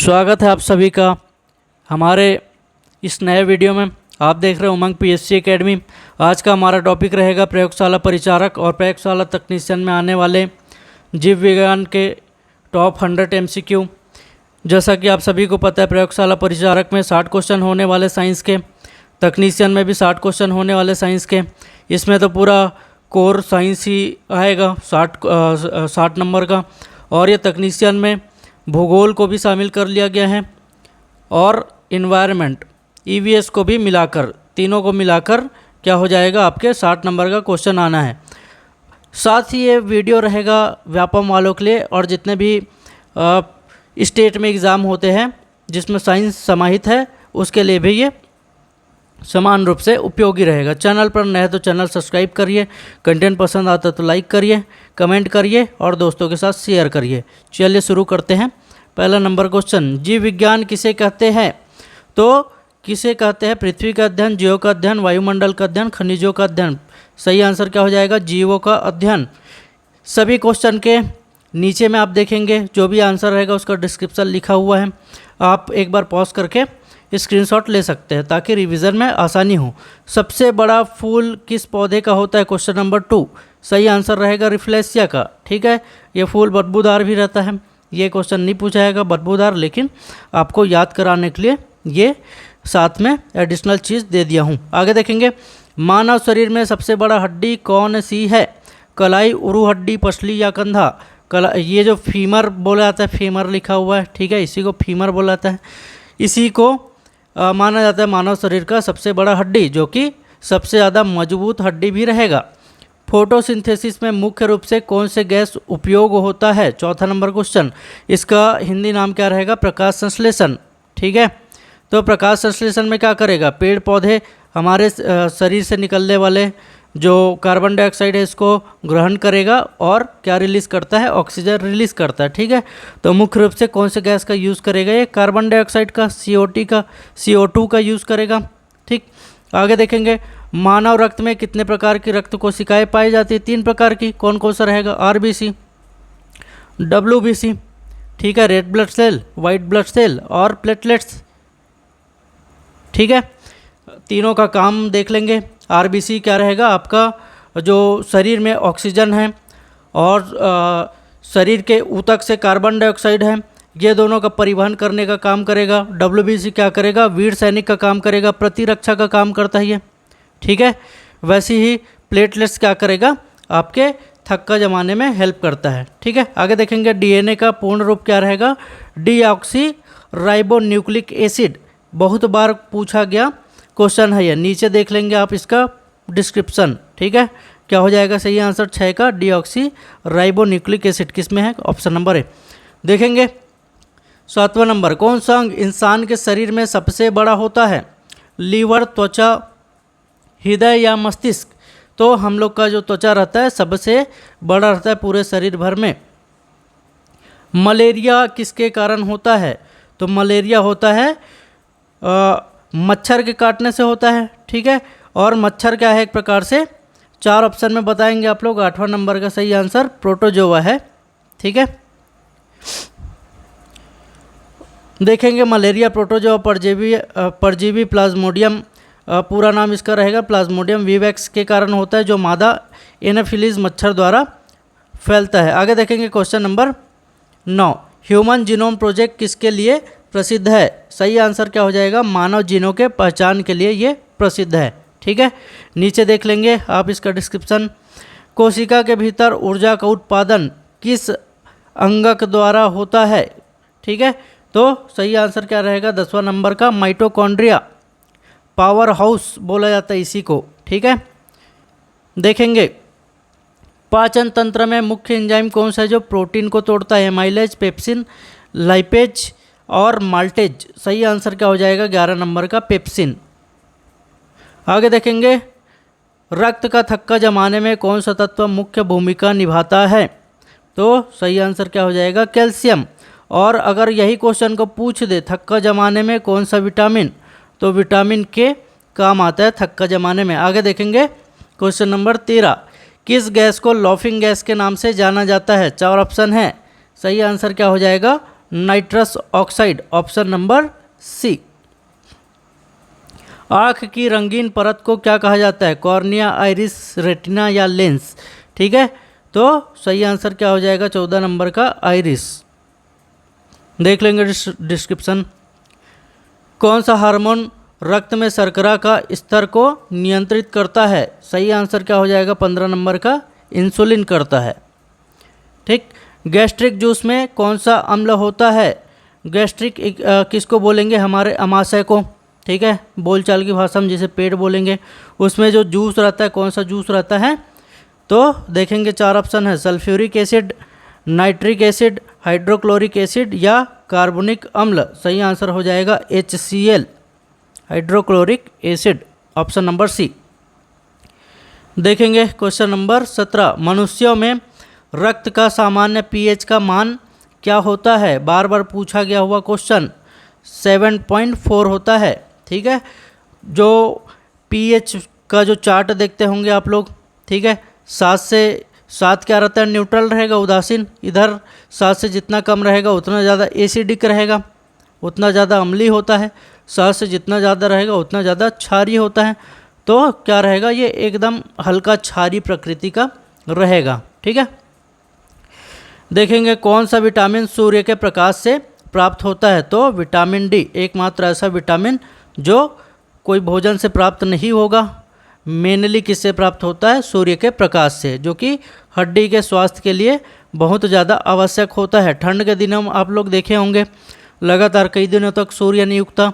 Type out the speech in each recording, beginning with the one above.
स्वागत है आप सभी का हमारे इस नए वीडियो में। आप देख रहे हैं उमंग पीएससी एकेडमी। आज का हमारा टॉपिक रहेगा प्रयोगशाला परिचारक और प्रयोगशाला तकनीशियन में आने वाले जीव विज्ञान के टॉप 100 एमसीक्यू। जैसा कि आप सभी को पता है, प्रयोगशाला परिचारक में 60 क्वेश्चन होने वाले साइंस के, तकनीशियन में भी 60 क्वेश्चन होने वाले साइंस के। इसमें तो पूरा कोर साइंस ही आएगा 60 नंबर का। और ये तकनीशियन में भूगोल को भी शामिल कर लिया गया है और इन्वायरमेंट ईवीएस को भी मिलाकर, तीनों को मिलाकर क्या हो जाएगा, आपके 60 नंबर का क्वेश्चन आना है। साथ ही ये वीडियो रहेगा व्यापम वालों के लिए और जितने भी स्टेट में एग्ज़ाम होते हैं जिसमें साइंस समाहित है उसके लिए भी ये समान रूप से उपयोगी रहेगा। चैनल पर नए तो चैनल सब्सक्राइब करिए, कंटेंट पसंद आता तो लाइक करिए, कमेंट करिए और दोस्तों के साथ शेयर करिए। चलिए शुरू करते हैं। पहला नंबर क्वेश्चन, जीव विज्ञान किसे कहते हैं? तो किसे कहते हैं? पृथ्वी का अध्ययन, जीवों का अध्ययन, वायुमंडल का अध्ययन, खनिजों का अध्ययन। सही आंसर क्या हो जाएगा? जीवों का अध्ययन। सभी क्वेश्चन के नीचे में आप देखेंगे जो भी आंसर रहेगा उसका डिस्क्रिप्शन लिखा हुआ है। आप एक बार पॉज करके स्क्रीनशॉट ले सकते हैं ताकि रिवीजन में आसानी हो। सबसे बड़ा फूल किस पौधे का होता है? Question number 2। सही आंसर रहेगा रिफ्लेशिया का। ठीक है, ये फूल बदबूदार भी रहता है। ये क्वेश्चन नहीं पूछा जाएगा बदबूदार, लेकिन आपको याद कराने के लिए ये साथ में एडिशनल चीज़ दे दिया हूँ। आगे देखेंगे, मानव शरीर में सबसे बड़ा हड्डी कौन सी है? कलाई, उरु हड्डी, पसली या कंधा? ये जो फीमर बोला जाता है, फीमर लिखा हुआ है, ठीक है, इसी को फीमर बोला जाता है। इसी को माना जाता है मानव शरीर का सबसे बड़ा हड्डी, जो कि सबसे ज़्यादा मजबूत हड्डी भी रहेगा। फोटोसिंथेसिस में मुख्य रूप से कौन से गैस उपयोग होता है? चौथा नंबर क्वेश्चन, इसका हिंदी नाम क्या रहेगा? प्रकाश संश्लेषण। ठीक है, तो प्रकाश संश्लेषण में क्या करेगा? पेड़ पौधे हमारे शरीर से निकलने वाले जो कार्बन डाइऑक्साइड है इसको ग्रहण करेगा और क्या रिलीज़ करता है? ऑक्सीजन रिलीज़ करता है। ठीक है, तो मुख्य रूप से कौन से गैस का यूज़ करेगा? ये कार्बन डाइऑक्साइड का, CO2 का यूज़ करेगा। ठीक, आगे देखेंगे, मानव रक्त में कितने प्रकार की रक्त कोशिकाएं पाई जाती है? 3 प्रकार की। कौन कौन सा रहेगा? RBC, WBC, ठीक है, red blood cell, white blood cell और प्लेटलेट्स। ठीक है, तीनों का काम देख लेंगे। RBC क्या रहेगा? आपका जो शरीर में ऑक्सीजन है और शरीर के ऊतक से कार्बन डाइऑक्साइड है, ये दोनों का परिवहन करने का काम करेगा। WBC क्या करेगा? वीर सैनिक का काम करेगा, प्रतिरक्षा का काम करता है ये। ठीक है, वैसे ही प्लेटलेट्स क्या करेगा? आपके थक्का जमाने में हेल्प करता है। ठीक है, आगे देखेंगे, DNA का पूर्ण रूप क्या रहेगा? Deoxy ribonucleic acid. बहुत बार पूछा गया क्वेश्चन है ये, नीचे देख लेंगे आप इसका डिस्क्रिप्शन। ठीक है, क्या हो जाएगा? सही आंसर 6 का डीऑक्सी राइबोन्यूक्लिक एसिड किस में है? Option number A. देखेंगे 7वां नंबर, कौन सा अंग इंसान के शरीर में सबसे बड़ा होता है? लीवर, त्वचा, हृदय या मस्तिष्क? तो हम लोग का जो त्वचा रहता है सबसे बड़ा रहता है पूरे शरीर भर में। मलेरिया किसके कारण होता है? तो मलेरिया होता है मच्छर के काटने से होता है। ठीक है, और मच्छर क्या है? एक प्रकार से 4 ऑप्शन में बताएंगे आप लोग। 8वां नंबर का सही आंसर प्रोटोजोआ है। ठीक है, देखेंगे मलेरिया, प्रोटोजोआ, परजीवी प्लाज्मोडियम, पूरा नाम इसका रहेगा प्लाज्मोडियम विवैक्स के कारण होता है, जो मादा एनाफिलीज मच्छर द्वारा फैलता है। आगे देखेंगे question number 9, human genome project किसके लिए प्रसिद्ध है? सही आंसर क्या हो जाएगा? मानव जीनों के पहचान के लिए ये प्रसिद्ध है। ठीक है, नीचे देख लेंगे आप इसका डिस्क्रिप्शन। कोशिका के भीतर ऊर्जा का उत्पादन किस अंगक द्वारा होता है? ठीक है, तो सही आंसर क्या रहेगा? 10वां नंबर का माइटोकॉन्ड्रिया, पावर हाउस बोला जाता है इसी को। ठीक है, देखेंगे पाचन तंत्र में मुख्य एंजाइम कौन सा है जो प्रोटीन को तोड़ता है? एमाइलेज, पेप्सिन, लाइपेज और माल्टेज। सही आंसर क्या हो जाएगा? 11 नंबर का पेप्सिन। आगे देखेंगे, रक्त का थक्का जमाने में कौन सा तत्व मुख्य भूमिका निभाता है? तो सही आंसर क्या हो जाएगा? कैल्शियम। और अगर यही क्वेश्चन को पूछ दे थक्का जमाने में कौन सा विटामिन, तो विटामिन के काम आता है थक्का जमाने में। आगे देखेंगे क्वेश्चन नंबर 13, किस गैस को लॉफिंग गैस के नाम से जाना जाता है? 4 ऑप्शन है। सही आंसर क्या हो जाएगा? Nitrous oxide, option number C. आँख की रंगीन परत को क्या कहा जाता है? कॉर्निया, आइरिस, रेटिना या लेंस? ठीक है, तो सही आंसर क्या हो जाएगा 14 नंबर का आइरिस। देख लेंगे डिस्क्रिप्शन। कौन सा हार्मोन रक्त में शर्करा का स्तर को नियंत्रित करता है? सही आंसर क्या हो जाएगा 15 नंबर का इंसुलिन करता है। ठीक। गैस्ट्रिक जूस में कौन सा अम्ल होता है? गैस्ट्रिक किसको बोलेंगे? हमारे अमाशय को। ठीक है, बोलचाल की भाषा में जिसे पेट बोलेंगे। उसमें जो जूस रहता है, कौन सा जूस रहता है? तो देखेंगे 4 ऑप्शन है, sulphuric acid, nitric acid, hydrochloric acid या कार्बोनिक अम्ल। सही आंसर हो जाएगा HCl, hydrochloric acid, option number C. देखेंगे क्वेश्चन नंबर 17। मनुष्यों में रक्त का सामान्य pH का मान क्या होता है? बार बार पूछा गया हुआ क्वेश्चन। 7.4 होता है। ठीक है, जो pH का जो चार्ट देखते होंगे आप लोग, ठीक है, 7 क्या रहता है? न्यूट्रल रहेगा, उदासीन। इधर 7 से जितना कम रहेगा उतना ज़्यादा एसिडिक रहेगा, उतना ज़्यादा अम्लीय होता है। 7 से जितना ज़्यादा रहेगा उतना ज़्यादा क्षारीय होता है। तो क्या रहेगा? ये एकदम हल्का क्षारीय प्रकृति का रहेगा। ठीक है, देखेंगे कौन सा विटामिन सूर्य के प्रकाश से प्राप्त होता है? तो विटामिन डी, एकमात्र ऐसा विटामिन जो कोई भोजन से प्राप्त नहीं होगा। मेनली किससे प्राप्त होता है? सूर्य के प्रकाश से, जो कि हड्डी के स्वास्थ्य के लिए बहुत ज़्यादा आवश्यक होता है। ठंड के दिनों में आप लोग देखे होंगे लगातार कई दिनों तक सूर्य नहीं उगता,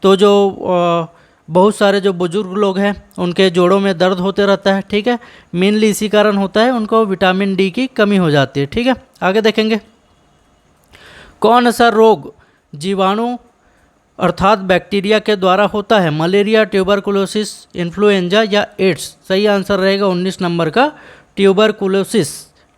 तो जो बहुत सारे जो बुजुर्ग लोग हैं उनके जोड़ों में दर्द होते रहता है। ठीक है, मेनली इसी कारण होता है, उनको विटामिन डी की कमी हो जाती है। ठीक है, आगे देखेंगे कौन सा रोग जीवाणु अर्थात बैक्टीरिया के द्वारा होता है? मलेरिया, ट्यूबरकुलोसिस, इन्फ्लुएंजा या एड्स? सही आंसर रहेगा 19 नंबर का ट्यूबरकुलोसिस।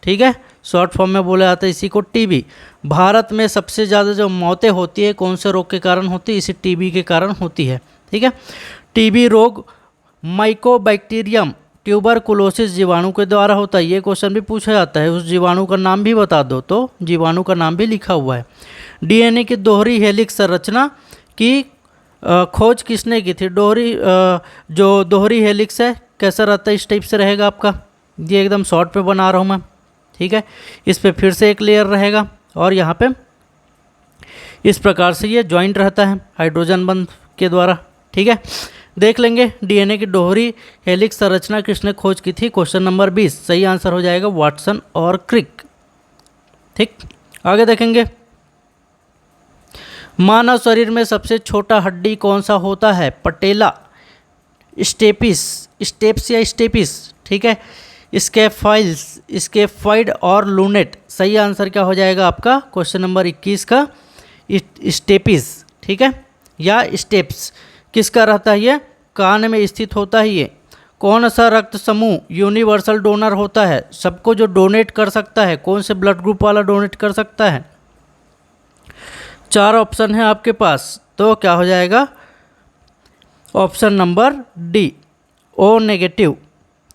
ठीक है, शॉर्ट फॉर्म में बोला जाता है इसी को टीबी। भारत में सबसे ज़्यादा जो मौतें होती है कौन से रोग के कारण होती है? इसी टीबी के कारण होती है। ठीक है, टीबी रोग माइकोबैक्टीरियम ट्यूबरकुलोसिस जीवाणु के द्वारा होता है। ये क्वेश्चन भी पूछा जाता है, उस जीवाणु का नाम भी बता दो, तो जीवाणु का नाम भी लिखा हुआ है। डीएनए की दोहरी हेलिक्स संरचना की खोज किसने की थी? जो दोहरी हेलिक्स है कैसा रहता है? इस टाइप से रहेगा आपका, ये एकदम शॉर्ट पे बना रहा हूँ मैं। ठीक है, इस पे फिर से एक लेयर रहेगा और यहाँ पे इस प्रकार से ये जॉइंट रहता है हाइड्रोजन बंध के द्वारा। ठीक है, देख लेंगे डीएनए की दोहरी हेलिक्स संरचना किसने खोज की थी? Question number 20। सही आंसर हो जाएगा वाटसन और क्रिक। ठीक, आगे देखेंगे मानव शरीर में सबसे छोटा हड्डी कौन सा होता है? पटेला, स्टेप्स या स्टेपिस? ठीक है, स्केफाइड और लूनेट? सही आंसर क्या हो जाएगा आपका क्वेश्चन नंबर 21 का स्टेपिस। ठीक है, या स्टेप्स किसका रहता है? ये कान में स्थित होता है। ये कौन सा रक्त समूह यूनिवर्सल डोनर होता है? सबको जो डोनेट कर सकता है, कौन से ब्लड ग्रुप वाला डोनेट कर सकता है? 4 ऑप्शन है आपके पास, तो क्या हो जाएगा option number D, O negative.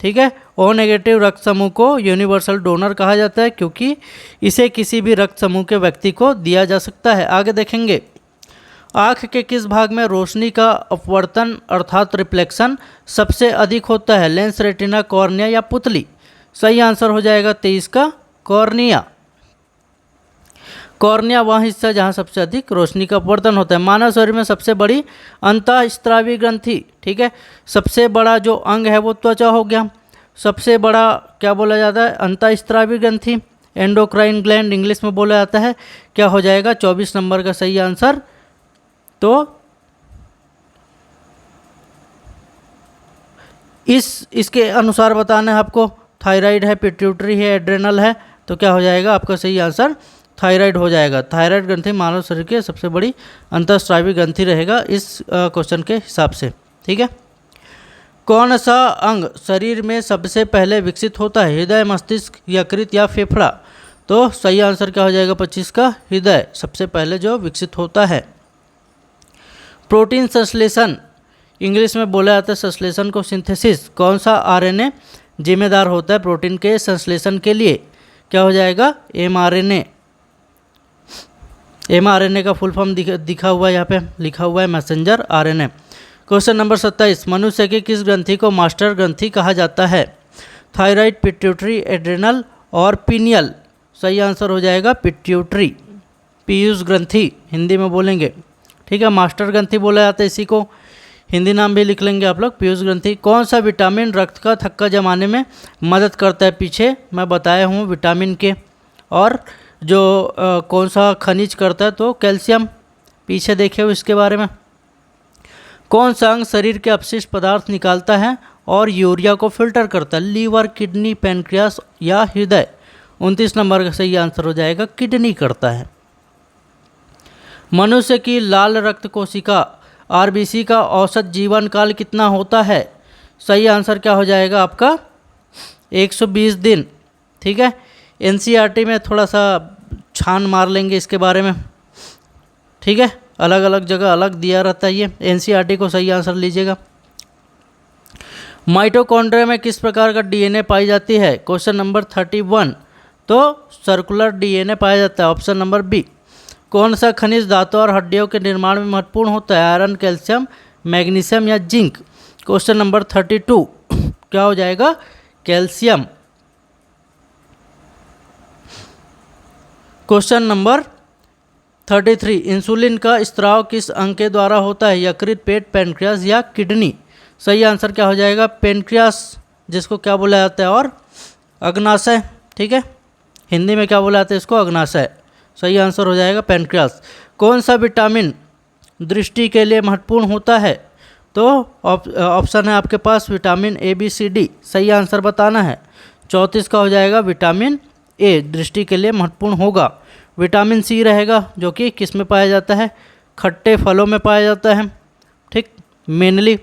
ठीक है, ओ नेगेटिव रक्त समूह को यूनिवर्सल डोनर कहा जाता है क्योंकि इसे किसी भी रक्त समूह के व्यक्ति को दिया जा सकता है। आगे देखेंगे आँख के किस भाग में रोशनी का अपवर्तन अर्थात रिफ्लेक्शन सबसे अधिक होता है? लेंस, रेटिना, कॉर्निया या पुतली? सही आंसर हो जाएगा 23 का कॉर्निया। कॉर्निया वह हिस्सा जहाँ सबसे अधिक रोशनी का अपवर्तन होता है। मानव शरीर में सबसे बड़ी अंतःस्रावी ग्रंथि, ठीक है, सबसे बड़ा जो अंग है वो त्वचा हो गया। सबसे बड़ा क्या बोला जाता है? अंतःस्रावी ग्रंथि, एंडोक्राइन ग्लैंड इंग्लिश में बोला जाता है। क्या हो जाएगा 24 नंबर का सही आंसर? तो इसके अनुसार बताना है आपको, थायराइड है, पिट्यूटरी है, एड्रेनल है, तो क्या हो जाएगा आपका सही आंसर? थायराइड हो जाएगा। थायराइड ग्रंथि मानव शरीर की सबसे बड़ी अंतःस्रावी ग्रंथि रहेगा इस क्वेश्चन के हिसाब से। ठीक है, कौन सा अंग शरीर में सबसे पहले विकसित होता है? हृदय, मस्तिष्क, यकृत या फेफड़ा? तो सही आंसर क्या हो जाएगा 25 का हृदय सबसे पहले जो विकसित होता है। प्रोटीन संश्लेषण इंग्लिश में बोला जाता है संश्लेषण को सिंथेसिस। कौन सा आरएनए जिम्मेदार होता है प्रोटीन के संश्लेषण के लिए? क्या हो जाएगा? एमआरएनए। mRNA का फुल फॉर्म दिखा हुआ है, यहाँ पे लिखा हुआ है मैसेंजर RNA। क्वेश्चन नंबर 27, मनुष्य की किस ग्रंथि को मास्टर ग्रंथि कहा जाता है? थायराइड, पिट्यूटरी, एड्रेनल और पीनियल। सही आंसर हो जाएगा पिट्यूटरी, पीयूष ग्रंथि हिंदी में बोलेंगे, ठीक है। मास्टर ग्रंथि बोला जाता है इसी को, हिंदी नाम भी लिख लेंगे आप लोग, पीयूष ग्रंथि। कौन सा विटामिन रक्त का थक्का जमाने में मदद करता है? पीछे मैं बताया हूँ विटामिन के। और जो कौन सा खनिज करता है? तो कैल्शियम, पीछे देखे हो इसके बारे में। कौन सा अंग शरीर के अपशिष्ट पदार्थ निकालता है और यूरिया को फिल्टर करता है? लीवर, किडनी, पैनक्रियास या हृदय? 29 नंबर का सही आंसर हो जाएगा किडनी करता है। मनुष्य की लाल रक्त कोशिका RBC का औसत जीवन काल कितना होता है? सही आंसर क्या हो जाएगा आपका? 120 दिन, ठीक है। NCERT में थोड़ा सा छान मार लेंगे इसके बारे में, ठीक है। अलग अलग जगह अलग दिया रहता है ये, NCERT को सही आंसर लीजिएगा। माइटोकॉन्ड्रिया में किस प्रकार का DNA पाई जाती है? क्वेश्चन नंबर 31, तो सर्कुलर DNA पाया जाता है, ऑप्शन नंबर बी। कौन सा खनिज दांतों और हड्डियों के निर्माण में महत्वपूर्ण होता है? आयरन, कैल्शियम, मैग्नीशियम या जिंक? क्वेश्चन नंबर 32 क्या हो जाएगा? कैल्शियम। क्वेश्चन नंबर 33, इंसुलिन का स्त्राव किस अंग के द्वारा होता है? यकृत, पेट, पैनक्रियास या किडनी? सही आंसर क्या हो जाएगा? पैनक्रियास, जिसको क्या बोला जाता है? और अग्नाशय, ठीक है। हिंदी में क्या बोला जाता है इसको? अग्नाशय। सही आंसर हो जाएगा पैनक्रियास। कौन सा विटामिन दृष्टि के लिए महत्वपूर्ण होता है? तो ऑप्शन है आपके पास vitamin A, B, C, D। सही आंसर बताना है। 34 का हो जाएगा विटामिन A, दृष्टि के लिए महत्वपूर्ण होगा। विटामिन C रहेगा, जो कि किस में पाया जाता है? खट्टे फलों में पाया जाता है, ठीक, मेनली।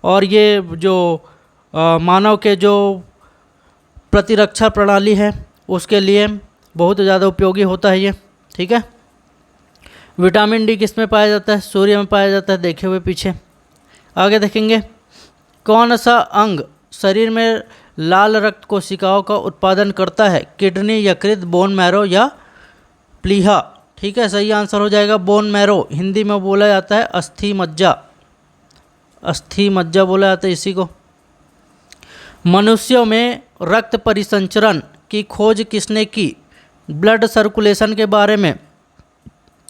और ये जो मानव के जो प्रतिरक्षा प्रणाली है उसके लिए बहुत ज़्यादा उपयोगी होता है ये, ठीक है। विटामिन D किस में पाया जाता है? सूर्य में पाया जाता है, देखे हुए पीछे। आगे देखेंगे, कौन सा अंग शरीर में लाल रक्त कोशिकाओं का उत्पादन करता है? किडनी, यकृत, बोन मैरो या प्लीहा? ठीक है, सही आंसर हो जाएगा बोन मैरो। हिंदी में बोला जाता है अस्थि मज्जा, अस्थि मज्जा बोला जाता है इसी को। मनुष्यों में रक्त परिसंचरण की खोज किसने की? ब्लड सर्कुलेशन के बारे में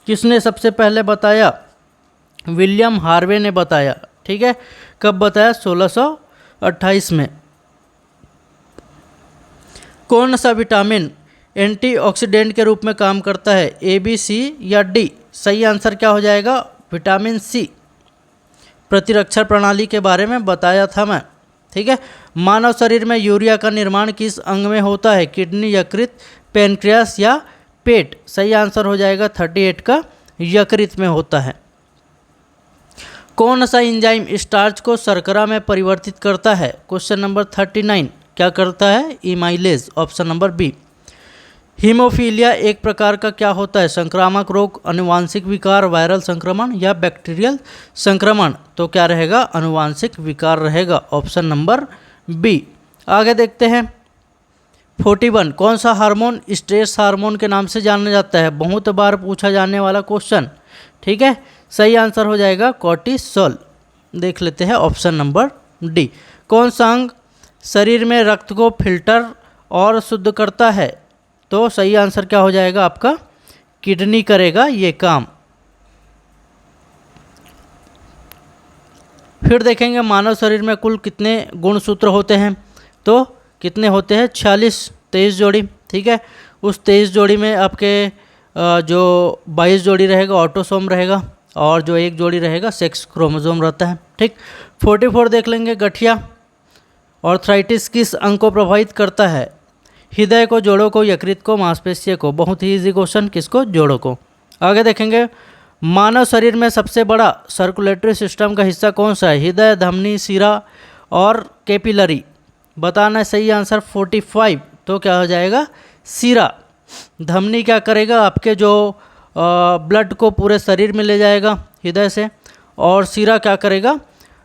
किसने सबसे पहले बताया? विलियम हार्वे ने बताया, ठीक है। कब बताया? 1628 में। कौन सा विटामिन एंटीऑक्सीडेंट के रूप में काम करता है? A, B, C या D? सही आंसर क्या हो जाएगा? Vitamin C। प्रतिरक्षा प्रणाली के बारे में बताया था मैं, ठीक है। मानव शरीर में यूरिया का निर्माण किस अंग में होता है? किडनी, यकृत, पैनक्रियास या पेट? सही आंसर हो जाएगा 38 का यकृत में होता है। कौन सा एंजाइम स्टार्च को शर्करा में परिवर्तित करता है? क्वेश्चन नंबर 39 क्या करता है? इमाइलेज, ऑप्शन नंबर बी। हीमोफीलिया एक प्रकार का क्या होता है? संक्रामक रोग, आनुवांशिक विकार, वायरल संक्रमण या बैक्टीरियल संक्रमण? तो क्या रहेगा? आनुवांशिक विकार रहेगा, ऑप्शन नंबर बी। आगे देखते हैं 41, कौन सा हार्मोन स्ट्रेस हार्मोन के नाम से जाना जाता है? बहुत बार पूछा जाने वाला क्वेश्चन, ठीक है। सही आंसर हो जाएगा कॉर्टिसोल। देख लेते हैं ऑप्शन नंबर डी। कौन सा अंग शरीर में रक्त को फिल्टर और शुद्ध करता है? तो सही आंसर क्या हो जाएगा आपका? किडनी करेगा ये काम। फिर देखेंगे मानव शरीर में कुल कितने गुणसूत्र होते हैं? तो कितने होते हैं? 23 जोड़ी, ठीक है। उस 23 जोड़ी में आपके जो 22 जोड़ी रहेगा ऑटोसोम रहेगा, और जो एक जोड़ी रहेगा सेक्स क्रोमोसोम रहता है, ठीक। 44 देख लेंगे, गठिया आर्थराइटिस किस अंग को प्रभावित करता है? हृदय को, जोड़ों को, यकृत को, मांसपेशियों को? बहुत ही इजी क्वेश्चन, किसको? जोड़ों को। आगे देखेंगे मानव शरीर में सबसे बड़ा सर्कुलेटरी सिस्टम का हिस्सा कौन सा है? हृदय, धमनी, शिरा और कैपिलरी? बताना है सही आंसर 45। तो क्या हो जाएगा? शिरा। धमनी क्या करेगा? आपके जो ब्लड को पूरे शरीर में ले जाएगा हृदय से, और शिरा क्या करेगा?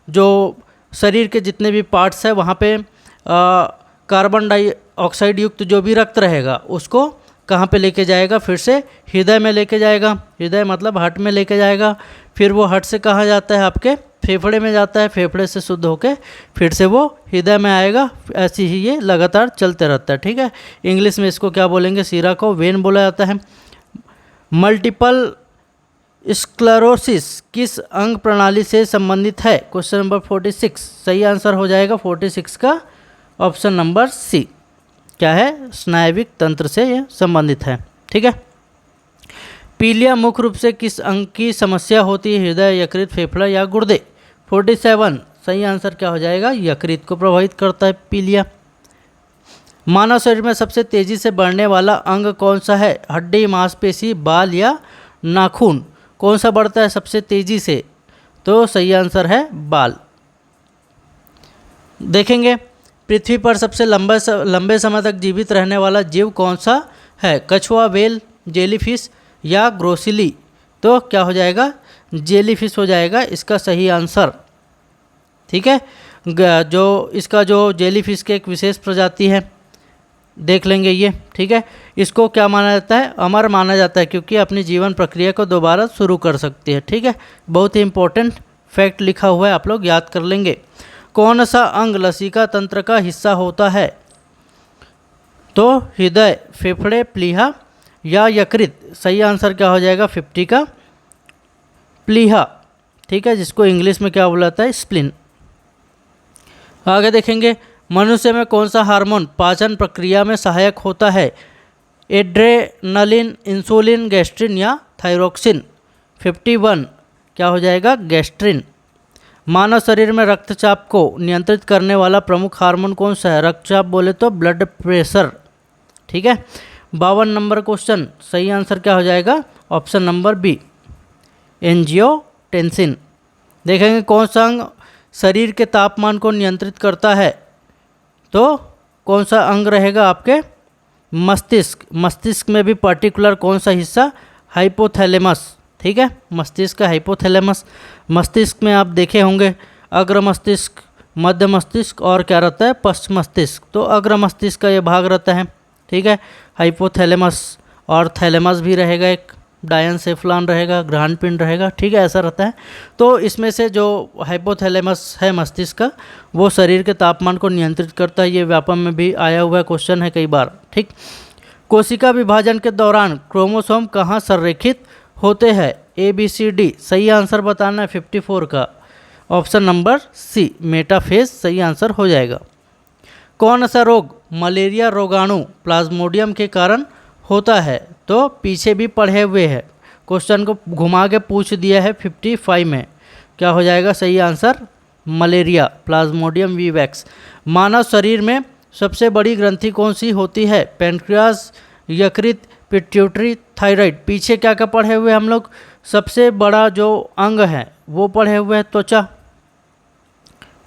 जो शरीर के जितने भी पार्ट्स हैं वहाँ पे कार्बन डाइऑक्साइड युक्त जो भी रक्त रहेगा उसको कहाँ पे लेके जाएगा, फिर से हृदय में लेके जाएगा, हृदय मतलब हार्ट में लेके जाएगा, फिर वो हार्ट से कहाँ जाता है, आपके फेफड़े में जाता है, फेफड़े से शुद्ध होके फिर से वो हृदय में आएगा। ऐसे ही ये लगातार चलते रहता है, ठीक है। इंग्लिश में इसको क्या बोलेंगे, शिरा को वेन बोला जाता है। मल्टीपल स्क्लेरोसिस किस अंग प्रणाली से संबंधित है, क्वेश्चन नंबर 46। सही आंसर हो जाएगा 46 का ऑप्शन नंबर सी, क्या है, स्नायविक तंत्र से यह संबंधित है, ठीक है। पीलिया मुख्य रूप से किस अंग की समस्या होती है, हृदय, यकृत, फेफड़ा या गुर्दे। 47 सही आंसर क्या हो जाएगा, यकृत को प्रभावित करता है पीलिया। मानव शरीर में सबसे तेजी से बढ़ने वाला अंग कौन सा है, हड्डी, मांसपेशी, बाल या नाखून। कौन सा बढ़ता है सबसे तेजी से, तो सही आंसर है बाल। देखेंगे पृथ्वी पर सबसे लंबे समय तक जीवित रहने वाला जीव कौन सा है, कछुआ, व्हेल, जेलीफिश या ग्रोसिली। तो क्या हो जाएगा, जेलीफिश हो जाएगा इसका सही आंसर, ठीक है। जो इसका जो जेलीफिश के एक विशेष प्रजाति है, देख लेंगे ये, ठीक है। इसको क्या माना जाता है, अमर माना जाता है, क्योंकि अपनी जीवन प्रक्रिया को दोबारा शुरू कर सकती है, ठीक है। बहुत ही इंपॉर्टेंट फैक्ट लिखा हुआ है, आप लोग याद कर लेंगे। कौन सा अंग लसिका तंत्र का हिस्सा होता है, तो हृदय, फेफड़े, प्लीहा या यकृत। सही आंसर क्या हो जाएगा 50 का प्लीहा, ठीक है, जिसको इंग्लिश में क्या बोला जाता है, स्प्लिन। आगे देखेंगे मनुष्य में कौन सा हार्मोन पाचन प्रक्रिया में सहायक होता है, एड्रेनलिन, इंसुलिन, गैस्ट्रिन या थायरोक्सिन। 51 क्या हो जाएगा, गैस्ट्रिन। मानव शरीर में रक्तचाप को नियंत्रित करने वाला प्रमुख हार्मोन कौन सा है, रक्तचाप बोले तो ब्लड प्रेशर, ठीक है। 52 नंबर क्वेश्चन, सही आंसर क्या हो जाएगा, ऑप्शन नंबर बी, एंजियोटेंसिन। देखेंगे कौन सा अंग शरीर के तापमान को नियंत्रित करता है, तो कौन सा अंग रहेगा आपके, मस्तिष्क। मस्तिष्क में भी पर्टिकुलर कौन सा हिस्सा, हाइपोथैलेमस, ठीक है, मस्तिष्क का हाइपोथैलेमस। मस्तिष्क में आप देखे होंगे अग्र मस्तिष्क, मध्य मस्तिष्क और क्या रहता है, पश्च मस्तिष्क। तो अग्र मस्तिष्क का ये भाग रहता है, ठीक है, हाइपोथैलेमस, और थैलेमस भी रहेगा, एक डायनसेफ्लॉन रहेगा, घ्राणपिंड रहेगा, ठीक है, ऐसा रहता है। तो इसमें से जो हाइपोथैलेमस है मस्तिष्क का, वो शरीर के तापमान को नियंत्रित करता है। ये व्यापम में भी आया हुआ क्वेश्चन है कई बार, ठीक। कोशिका विभाजन के दौरान क्रोमोसोम कहाँ संरेखित होते हैं, ए बी सी डी। सही आंसर बताना है 54 का ऑप्शन नंबर सी, मेटाफेज सही आंसर हो जाएगा। कौन सा रोग मलेरिया रोगाणु प्लाज्मोडियम के कारण होता है, तो पीछे भी पढ़े हुए हैं, क्वेश्चन को घुमा के पूछ दिया है 55 में, क्या हो जाएगा सही आंसर, मलेरिया, प्लाज्मोडियम वीवैक्स। मानव शरीर में सबसे बड़ी ग्रंथि कौन सी होती है, पैंक्रियास, यकृत, पिट्यूटरी, थायराइड। पीछे क्या क्या पढ़े हुए हम लोग, सबसे बड़ा जो अंग है वो पढ़े हुए हैं त्वचा,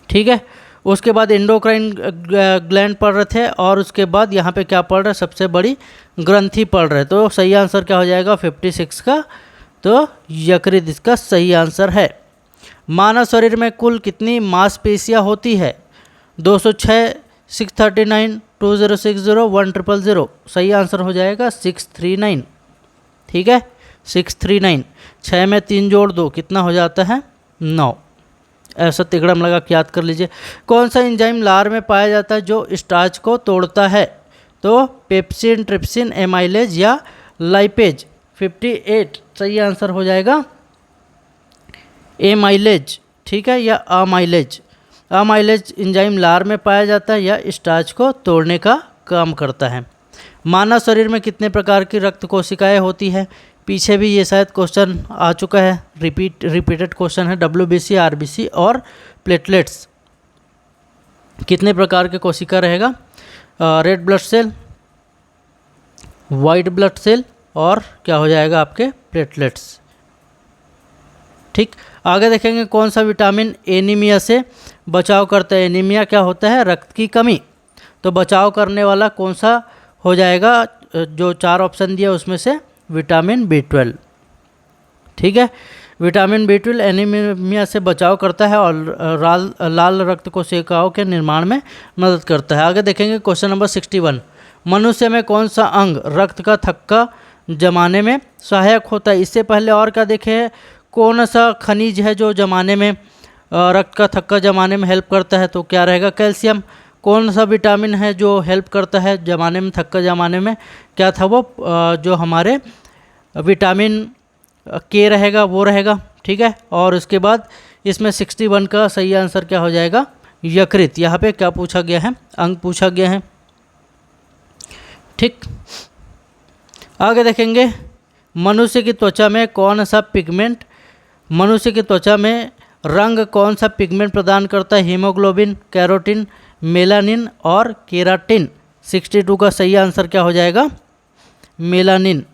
ठीक है। उसके बाद एंडोक्राइन ग्लैंड पढ़ रहे थे, और उसके बाद यहाँ पे क्या पढ़ रहे, सबसे बड़ी ग्रंथि पढ़ रहे। तो सही आंसर क्या हो जाएगा 56 का, तो यकृत इसका सही आंसर है। मानव शरीर में कुल कितनी मांसपेशियाँ होती है, 206, 639, 2060, 1000। सही आंसर हो जाएगा 639, ठीक है, 639। 6 में 3 जोड़ दो कितना हो जाता है, 9। ऐसा तिगड़म लगा कि याद कर लीजिए। कौन सा एंजाइम लार में पाया जाता है जो स्टार्च को तोड़ता है, तो पेप्सिन, ट्रिप्सिन, एमाइलेज या लाइपेज। 58 सही आंसर हो जाएगा एमाइलेज, ठीक है, या अमाइलेज। अमाइलेज एंजाइम लार में पाया जाता है या स्टार्च को तोड़ने का काम करता है। मानव शरीर में कितने प्रकार की रक्त कोशिकाएं होती है, पीछे भी ये शायद क्वेश्चन आ चुका है, रिपीटेड क्वेश्चन है। WBC, RBC और प्लेटलेट्स। कितने प्रकार के कोशिका रहेगा, red blood cell, white blood cell और क्या हो जाएगा आपके प्लेटलेट्स, ठीक। आगे देखेंगे कौन सा विटामिन एनीमिया से बचाव करता है। एनीमिया क्या होता है, रक्त की कमी। तो बचाव करने वाला कौन सा हो जाएगा, जो 4 ऑप्शन दिया उसमें से विटामिन B12, ठीक है। विटामिन B12 एनीमिया से बचाव करता है और लाल रक्त कोशिकाओं के निर्माण में मदद करता है। आगे देखेंगे क्वेश्चन नंबर 61। मनुष्य में कौन सा अंग रक्त का थक्का जमाने में सहायक होता है? इससे पहले और क्या देखे हैं, कौन सा खनिज है जो जमाने में रक्त का थक्का जमाने में हेल्प करता है? तो क्या रहेगा? कैल्शियम। कौन सा विटामिन है जो हेल्प करता है जमाने में थक्का जमाने में? क्या था वो? जो हमारे विटामिन के रहेगा वो रहेगा। ठीक है, और उसके बाद इसमें 61 का सही आंसर क्या हो जाएगा? यकृत। यहाँ पे क्या पूछा गया है? अंग पूछा गया है। ठीक, आगे देखेंगे, मनुष्य की त्वचा में कौन सा पिगमेंट, मनुष्य की त्वचा में रंग कौन सा पिगमेंट प्रदान करता है? हीमोग्लोबिन, कैरोटीन, मेलानिन और केराटिन। 62 का सही आंसर क्या हो जाएगा? मेलानिन।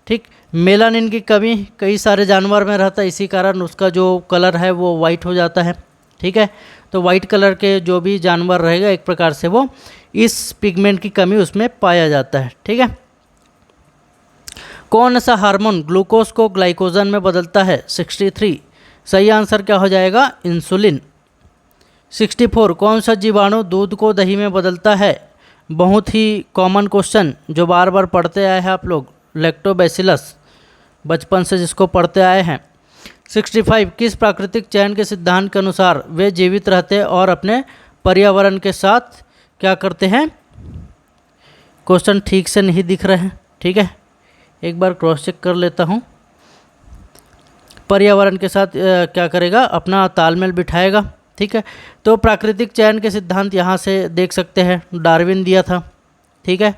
ठीक, मेलानिन की कमी कई सारे जानवर में रहता है, इसी कारण उसका जो कलर है वो वाइट हो जाता है। ठीक है, तो वाइट कलर के जो भी जानवर रहेगा एक प्रकार से वो इस पिगमेंट की कमी उसमें पाया जाता है। ठीक है, कौन सा हार्मोन ग्लूकोज को ग्लाइकोजन में बदलता है? 63। सही आंसर क्या हो जाएगा? इंसुलिन। 64, कौन सा जीवाणु दूध को दही में बदलता है? बहुत ही कॉमन क्वेश्चन जो बार बार पढ़ते आए हैं आप लोग, लैक्टोबैसिलस, बचपन से जिसको पढ़ते आए हैं। 65, किस प्राकृतिक चयन के सिद्धांत के अनुसार वे जीवित रहते हैं और अपने पर्यावरण के साथ क्या करते हैं? क्वेश्चन ठीक से नहीं दिख रहे हैं। ठीक है, एक बार क्रॉस चेक कर लेता हूँ। पर्यावरण के साथ क्या करेगा? अपना तालमेल बिठाएगा। ठीक है, तो प्राकृतिक चयन के सिद्धांत यहाँ से देख सकते हैं, डार्विन दिया था। ठीक है,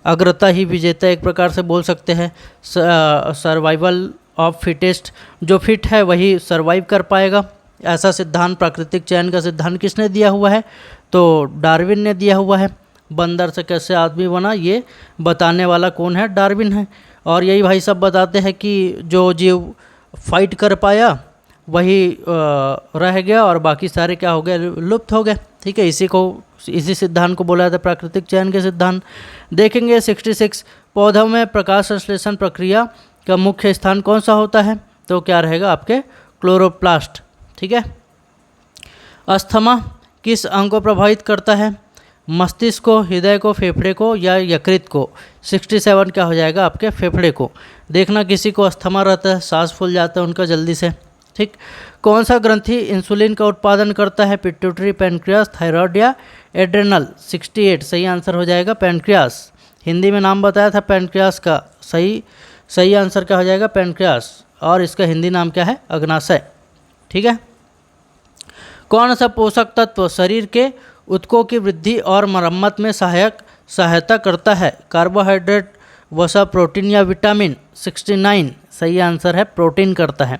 अग्रता ही विजेता एक प्रकार से बोल सकते हैं। सर्वाइवल ऑफ फिटेस्ट, जो फिट है वही सर्वाइव कर पाएगा, ऐसा सिद्धांत प्राकृतिक चयन का सिद्धांत किसने दिया हुआ है? तो डार्विन ने दिया हुआ है। बंदर से कैसे आदमी बना ये बताने वाला कौन है? डार्विन है। और यही भाई सब बताते हैं कि जो जीव फाइट कर पाया वही रह गया और बाकी सारे क्या हो गए? लुप्त हो गए। ठीक है, इसी सिद्धांत को बोला जाता है प्राकृतिक चयन के सिद्धांत। देखेंगे 66, पौधों में प्रकाश संश्लेषण प्रक्रिया का मुख्य स्थान कौन सा होता है? तो क्या रहेगा? आपके क्लोरोप्लास्ट। ठीक है, अस्थमा किस अंग को प्रभावित करता है? मस्तिष्क को, हृदय को, फेफड़े को या यकृत को? 67 क्या हो जाएगा? आपके फेफड़े को। देखना किसी को अस्थमा रहता है, सांस फूल जाता है उनका जल्दी से। ठीक, कौन सा ग्रंथि इंसुलिन का उत्पादन करता है? पिट्यूटरी, पैनक्रियास, थायराइड या एड्रेनल? 68 सही आंसर हो जाएगा पैनक्रियास। हिंदी में नाम बताया था पैनक्रियास का, सही आंसर क्या हो जाएगा? पैनक्रियास। और इसका हिंदी नाम क्या है? अग्नाशय। ठीक है, कौन सा पोषक तत्व शरीर के ऊतकों की वृद्धि और मरम्मत में सहायता करता है? कार्बोहाइड्रेट, वसा, प्रोटीन या विटामिन? 69 सही आंसर है प्रोटीन करता है।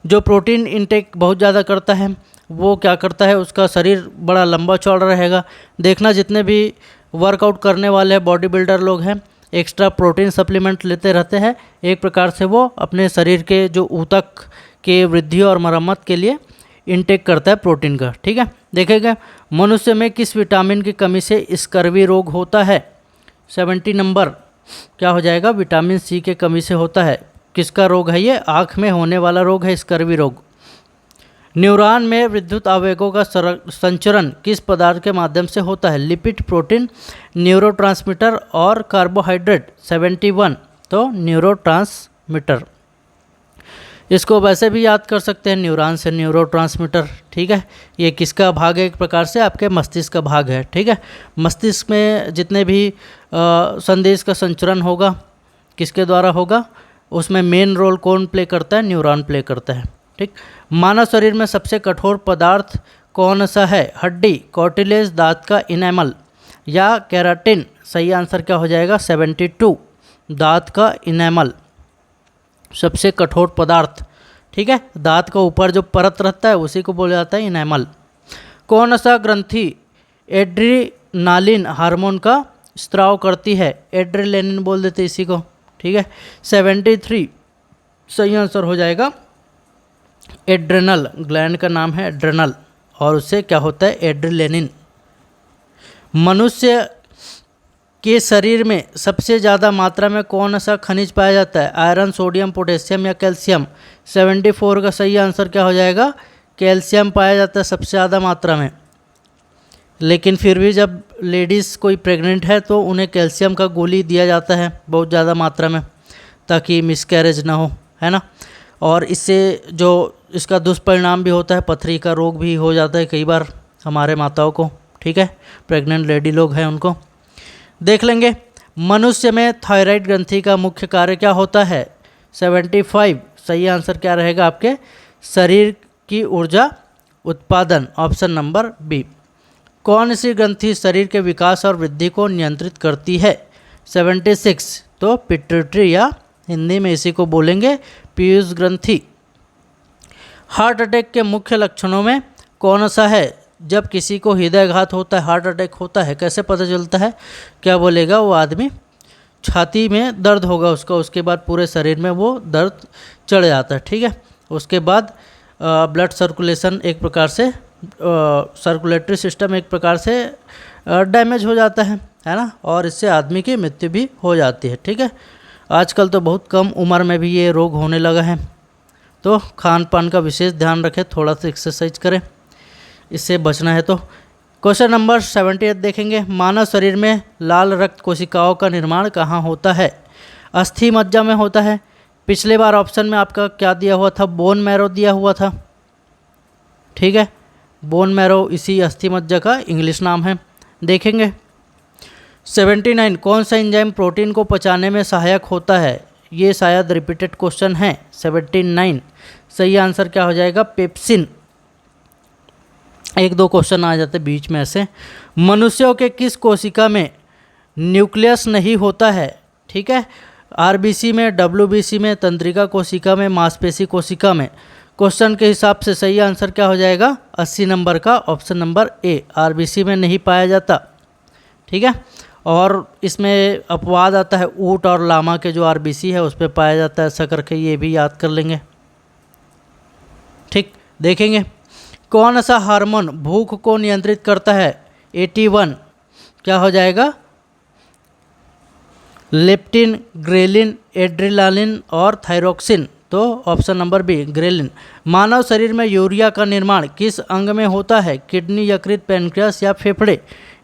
जो प्रोटीन इंटेक बहुत ज़्यादा करता है वो क्या करता है? उसका शरीर बड़ा लंबा चौड़ा रहेगा। देखना जितने भी वर्कआउट करने वाले बॉडी बिल्डर लोग हैं एक्स्ट्रा प्रोटीन सप्लीमेंट लेते रहते हैं, एक प्रकार से वो अपने शरीर के जो ऊतक के वृद्धि और मरम्मत के लिए इंटेक करता है प्रोटीन का। ठीक है, देखेगा मनुष्य में किस विटामिन की कमी से स्कर्वी रोग होता है? 70 नंबर क्या हो जाएगा? विटामिन सी के कमी से होता है। किसका रोग है ये? आँख में होने वाला रोग है स्कर्वी रोग। न्यूरॉन में विद्युत आवेगों का संचरण किस पदार्थ के माध्यम से होता है? लिपिड, प्रोटीन, न्यूरोट्रांसमीटर और कार्बोहाइड्रेट? 71 तो न्यूरोट्रांसमीटर। इसको वैसे भी याद कर सकते हैं न्यूरॉन से न्यूरोट्रांसमीटर। ठीक है, ये किसका भाग है? एक प्रकार से आपके मस्तिष्क का भाग है। ठीक है, मस्तिष्क में जितने भी संदेश का संचरण होगा किसके द्वारा होगा? उसमें मेन रोल कौन प्ले करता है? न्यूरॉन प्ले करता है। ठीक, मानव शरीर में सबसे कठोर पदार्थ कौन सा है? हड्डी, कार्टिलेज, दांत का इनेमल या केराटिन? सही आंसर क्या हो जाएगा? 72 दांत का इनेमल सबसे कठोर पदार्थ। ठीक है, दांत का ऊपर जो परत रहता है उसी को बोला जाता है इनेमल। कौन सा ग्रंथि एड्रीनालिन हार्मोन का स्त्राव करती है? एड्रेनालिन बोल देते इसी को। ठीक है, 73 सही आंसर हो जाएगा एड्रेनल। ग्लैंड का नाम है एड्रेनल और उससे क्या होता है? एड्रेनालिन। मनुष्य के शरीर में सबसे ज़्यादा मात्रा में कौन सा खनिज पाया जाता है? आयरन, सोडियम, पोटेशियम या कैल्शियम? 74 का सही आंसर क्या हो जाएगा? कैल्शियम पाया जाता है सबसे ज़्यादा मात्रा में। लेकिन फिर भी जब लेडीज़ कोई प्रेग्नेंट है तो उन्हें कैल्शियम का गोली दिया जाता है बहुत ज़्यादा मात्रा में, ताकि मिसकैरेज ना हो, है ना। और इससे जो इसका दुष्परिणाम भी होता है, पथरी का रोग भी हो जाता है कई बार हमारे माताओं को, ठीक है, प्रेग्नेंट लेडी लोग हैं उनको। देख लेंगे मनुष्य में थायराइड ग्रंथि का मुख्य कार्य क्या होता है। 75 सही आंसर क्या रहेगा आपके, शरीर की ऊर्जा उत्पादन, ऑप्शन नंबर बी। कौन सी ग्रंथि शरीर के विकास और वृद्धि को नियंत्रित करती है। 76 तो पिट्यूटरी, या हिंदी में इसी को बोलेंगे पीयूष ग्रंथि। हार्ट अटैक के मुख्य लक्षणों में कौन सा है। जब किसी को हृदयघात होता है, हार्ट अटैक होता है, कैसे पता चलता है, क्या बोलेगा वो आदमी, छाती में दर्द होगा उसका, उसके बाद पूरे शरीर में वो दर्द चढ़ जाता है, ठीक है। उसके बाद ब्लड सर्कुलेशन एक प्रकार से, सर्कुलेटरी सिस्टम एक प्रकार से डैमेज हो जाता है ना, और इससे आदमी की मृत्यु भी हो जाती है, ठीक है। आजकल तो बहुत कम उम्र में भी ये रोग होने लगा है, तो खान पान का विशेष ध्यान रखें, थोड़ा सा एक्सरसाइज करें, इससे बचना है। तो क्वेश्चन नंबर 78 देखेंगे, मानव शरीर में लाल रक्त कोशिकाओं का निर्माण कहाँ होता है। अस्थि मज्जा में होता है। पिछले बार ऑप्शन में आपका क्या दिया हुआ था, बोन मैरो दिया हुआ था, ठीक है। बोन मैरो इसी अस्थि मज्जा का इंग्लिश नाम है। देखेंगे 79 कौन सा एंजाइम प्रोटीन को पचाने में सहायक होता है। ये शायद रिपीटेड क्वेश्चन है। 79 सही आंसर क्या हो जाएगा, पेप्सिन। एक दो क्वेश्चन आ जाते बीच में ऐसे। मनुष्यों के किस कोशिका में न्यूक्लियस नहीं होता है, ठीक है। आरबीसी में, डब्ल्यूबीसी में, तंत्रिका कोशिका में, मांसपेशी कोशिका में। क्वेश्चन के हिसाब से सही आंसर क्या हो जाएगा, 80 नंबर का ऑप्शन नंबर ए, आरबीसी में नहीं पाया जाता, ठीक है। और इसमें अपवाद आता है, ऊंट और लामा के जो आरबीसी है उस पर पाया जाता है, ऐसा करके ये भी याद कर लेंगे, ठीक। देखेंगे कौन सा हार्मोन भूख को नियंत्रित करता है। 81 क्या हो जाएगा, लेप्टिन, ग्रेलिन, एड्रेनालिन और थायरोक्सिन, तो ऑप्शन नंबर बी ग्रेलिन। मानव शरीर में यूरिया का निर्माण किस अंग में होता है, किडनी, यकृत, पैनक्रियास या फेफड़े।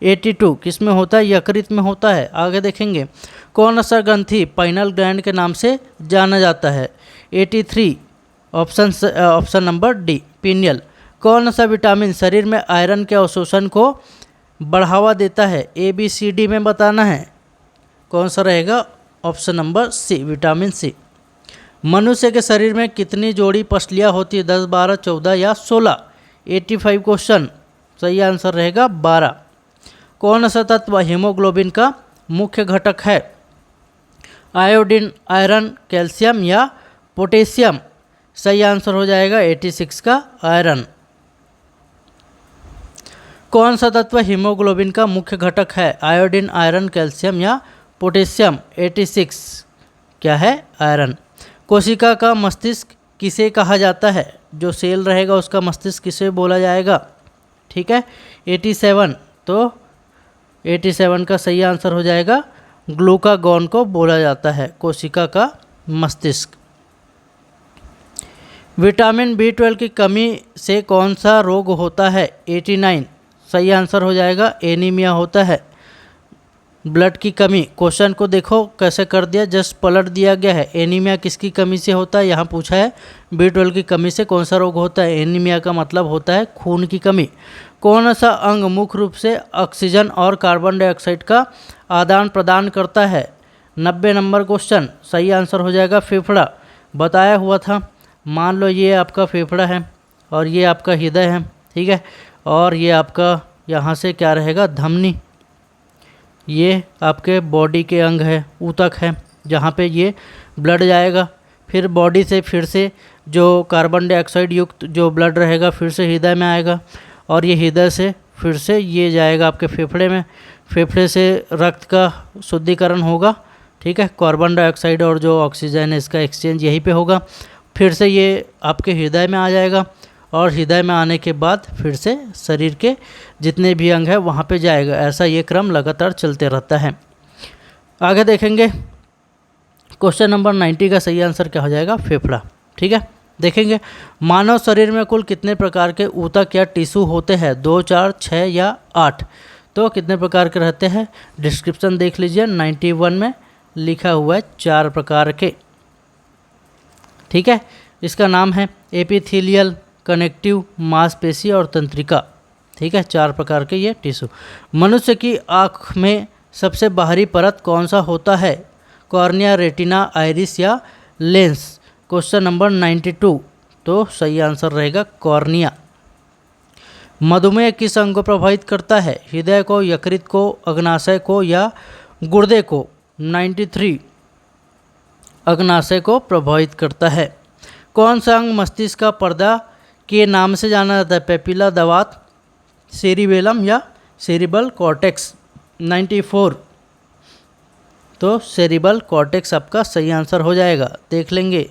82 किस में होता है, यकृत में होता है। आगे देखेंगे कौन सा ग्रंथि पाइनल ग्लैंड के नाम से जाना जाता है। 83 ऑप्शन नंबर डी पीनियल। कौन सा विटामिन शरीर में आयरन के अवशोषण को बढ़ावा देता है। ABCD में बताना है, कौन सा रहेगा, option number C vitamin C. मनुष्य के शरीर में कितनी जोड़ी पसलियाँ होती है, 10, 12, 14 या 16। 85 क्वेश्चन, सही आंसर रहेगा 12। कौन सा तत्व हीमोग्लोबिन का मुख्य घटक है। आयोडीन, आयरन, कैल्शियम या पोटेशियम। सही आंसर हो जाएगा 86 का आयरन। कौन सा तत्व हीमोग्लोबिन का मुख्य घटक है। आयोडीन, आयरन, कैल्शियम या पोटेशियम। 86 क्या है, आयरन। कोशिका का मस्तिष्क किसे कहा जाता है, जो सेल रहेगा उसका मस्तिष्क किसे बोला जाएगा, ठीक है। 87 तो 87 का सही आंसर हो जाएगा ग्लूकागॉन को बोला जाता है कोशिका का मस्तिष्क। विटामिन B12 की कमी से कौन सा रोग होता है। 89 सही आंसर हो जाएगा एनीमिया होता है, ब्लड की कमी। क्वेश्चन को देखो कैसे कर दिया, जस्ट पलट दिया गया है। एनीमिया किसकी कमी से होता है, यहाँ पूछा है B12 की कमी से कौन सा रोग होता है। एनीमिया का मतलब होता है खून की कमी। कौन सा अंग मुख्य रूप से ऑक्सीजन और कार्बन डाइऑक्साइड का आदान प्रदान करता है। 90 नंबर क्वेश्चन, सही आंसर हो जाएगा फेफड़ा। बताया हुआ था, मान लो ये आपका फेफड़ा है और ये आपका हृदय है, ठीक है, और ये आपका यहाँ से क्या रहेगा, धमनी। ये आपके बॉडी के अंग है, ऊतक है, जहाँ पे ये ब्लड जाएगा, फिर बॉडी से फिर से जो कार्बन डाइऑक्साइड युक्त जो ब्लड रहेगा फिर से हृदय में आएगा, और ये हृदय से फिर से ये जाएगा आपके फेफड़े में। फेफड़े से रक्त का शुद्धिकरण होगा, ठीक है, कार्बन डाइऑक्साइड और जो ऑक्सीजन है इसका एक्सचेंज यहीं पे होगा। फिर से ये आपके हृदय में आ जाएगा, और हृदय में आने के बाद फिर से शरीर के जितने भी अंग हैं वहाँ पे जाएगा। ऐसा ये क्रम लगातार चलते रहता है। आगे देखेंगे क्वेश्चन नंबर 90 का सही आंसर क्या हो जाएगा, फेफड़ा, ठीक है। देखेंगे मानव शरीर में कुल कितने प्रकार के ऊतक या टिश्यू होते हैं, 2, 4, 6 या 8। तो कितने प्रकार के रहते हैं, डिस्क्रिप्शन देख लीजिए, 91 में लिखा हुआ है 4 प्रकार के। ठीक है, इसका नाम है एपिथेलियल, कनेक्टिव, मांसपेशी और तंत्रिका। ठीक है, 4 प्रकार के ये टिश्यू। मनुष्य की आँख में सबसे बाहरी परत कौन सा होता है, कॉर्निया, रेटिना, आइरिस या लेंस। क्वेश्चन नंबर 92, तो सही आंसर रहेगा कॉर्निया। मधुमेह किस अंग को प्रभावित करता है, हृदय को, यकृत को, अग्नाशय को या गुर्दे को। 93, अग्नाशय को प्रभावित करता है। कौन सा अंग मस्तिष्क का पर्दा के नाम से जाना जाता है, पेपिला, दवात, सेरिबेलम या सेरिबल कॉर्टेक्स। 94, तो सेरिबल कॉर्टेक्स आपका सही आंसर हो जाएगा, देख लेंगे।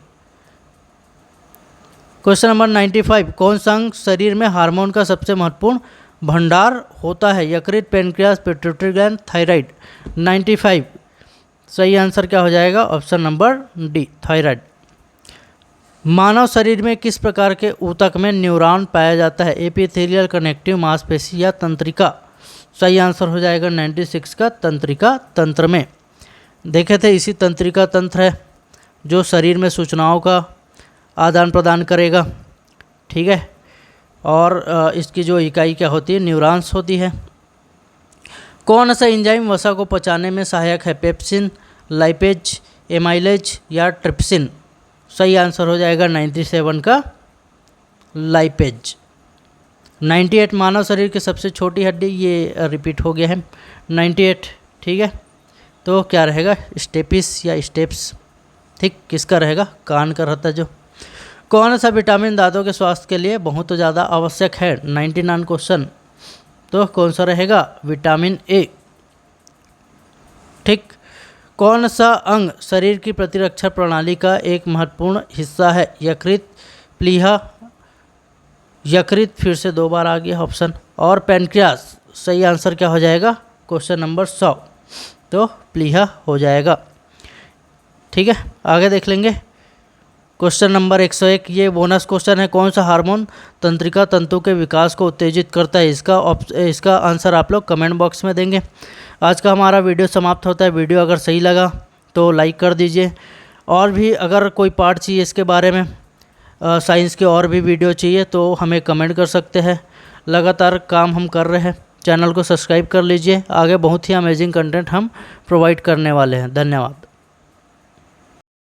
क्वेश्चन नंबर 95, कौन सा अंग शरीर में हार्मोन का सबसे महत्वपूर्ण भंडार होता है, यकृत, पेनक्रियास, पिट्यूटरी ग्लैंड, थायराइड। 95, सही आंसर क्या हो जाएगा, ऑप्शन नंबर डी, थायराइड। मानव शरीर में किस प्रकार के ऊतक में न्यूरॉन पाया जाता है, एपिथेलियल, कनेक्टिव, मांसपेशी या तंत्रिका। सही आंसर हो जाएगा 96 का तंत्रिका तंत्र में। देखे थे, इसी तंत्रिका तंत्र है जो शरीर में सूचनाओं का आदान प्रदान करेगा। ठीक है, और इसकी जो इकाई क्या होती है, न्यूरॉन्स होती है। कौन सा एंजाइम वसा को पचाने में सहायक है, पेप्सिन, लाइपेज, एमाइलेज या ट्रिप्सिन। सही आंसर हो जाएगा 97 का लाइपेज। 98, मानव शरीर की सबसे छोटी हड्डी, ये रिपीट हो गया है 98। ठीक है, तो क्या रहेगा, स्टेपिस या स्टेप्स। ठीक, किसका रहेगा, कान का रहता है जो। कौन सा विटामिन दांतों के स्वास्थ्य के लिए बहुत ज़्यादा आवश्यक है, 99 क्वेश्चन, तो कौन सा रहेगा, विटामिन ए। ठीक, कौन सा अंग शरीर की प्रतिरक्षा प्रणाली का एक महत्वपूर्ण हिस्सा है, यकृत, प्लीहा, यकृत फिर से 2 बार आ गया ऑप्शन, और पेनक्रियास। सही आंसर क्या हो जाएगा, क्वेश्चन नंबर 100, तो प्लीहा हो जाएगा। ठीक है, आगे देख लेंगे। क्वेश्चन नंबर 101, ये बोनस क्वेश्चन है, कौन सा हार्मोन तंत्रिका तंतु के विकास को उत्तेजित करता है। इसका आंसर आप लोग कमेंट बॉक्स में देंगे। आज का हमारा वीडियो समाप्त होता है। वीडियो अगर सही लगा तो लाइक कर दीजिए, और भी अगर कोई पार्ट चाहिए इसके बारे में, साइंस के और भी वीडियो चाहिए तो हमें कमेंट कर सकते हैं। लगातार काम हम कर रहे हैं, चैनल को सब्सक्राइब कर लीजिए, आगे बहुत ही अमेजिंग कंटेंट हम प्रोवाइड करने वाले हैं। धन्यवाद।